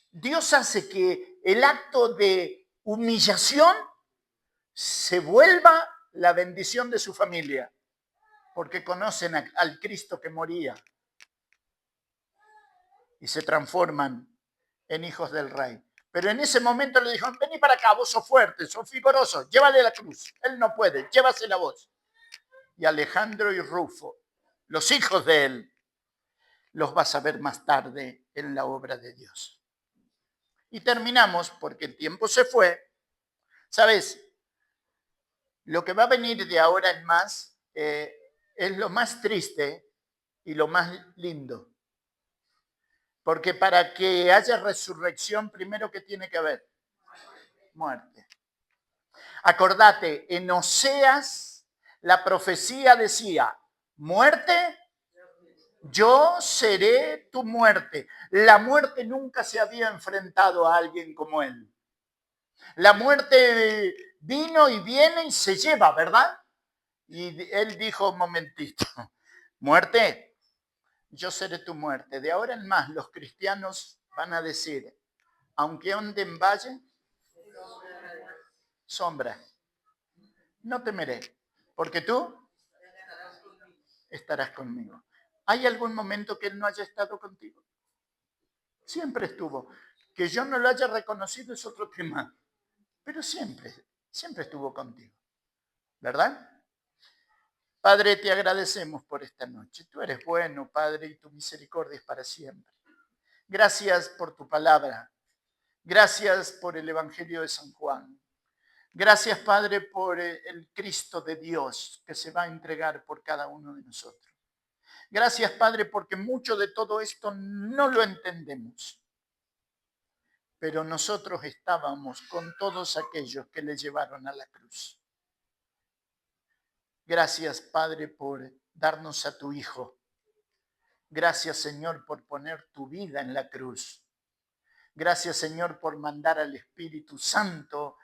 Dios hace que el acto de humillación se vuelva la bendición de su familia, porque conocen al Cristo que moría y se transforman en hijos del Rey. Pero en ese momento le dijeron, vení para acá, vos sos fuerte, sos vigoroso, llévale la cruz. Él no puede, llévasela vos. Y Alejandro y Rufo, los hijos de él, los vas a ver más tarde en la obra de Dios. Y terminamos, porque el tiempo se fue. ¿Sabes? Lo que va a venir de ahora en más es lo más triste y lo más lindo. Porque para que haya resurrección, primero que tiene que haber muerte. Acordate, en Oseas la profecía decía, muerte, yo seré tu muerte. La muerte nunca se había enfrentado a alguien como él. La muerte vino y viene y se lleva, ¿verdad? Y él dijo, un momentito, muerte, yo seré tu muerte. De ahora en más los cristianos van a decir, aunque ande en valle, sombra, no temeré, porque tú estarás conmigo. ¿Hay algún momento que él no haya estado contigo? Siempre estuvo. Que yo no lo haya reconocido es otro tema, pero siempre estuvo contigo, ¿verdad? Padre, te agradecemos por esta noche. Tú eres bueno, Padre, y tu misericordia es para siempre. Gracias por tu palabra. Gracias por el Evangelio de San Juan. Gracias, Padre, por el Cristo de Dios que se va a entregar por cada uno de nosotros. Gracias, Padre, porque mucho de todo esto no lo entendemos. Pero nosotros estábamos con todos aquellos que le llevaron a la cruz. Gracias, Padre, por darnos a tu Hijo. Gracias, Señor, por poner tu vida en la cruz. Gracias, Señor, por mandar al Espíritu Santo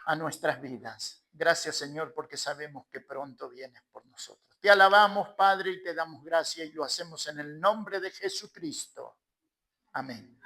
a nuestras vidas. Gracias, Señor, porque sabemos que pronto vienes por nosotros. Te alabamos, Padre, y te damos gracias y lo hacemos en el nombre de Jesucristo. Amén.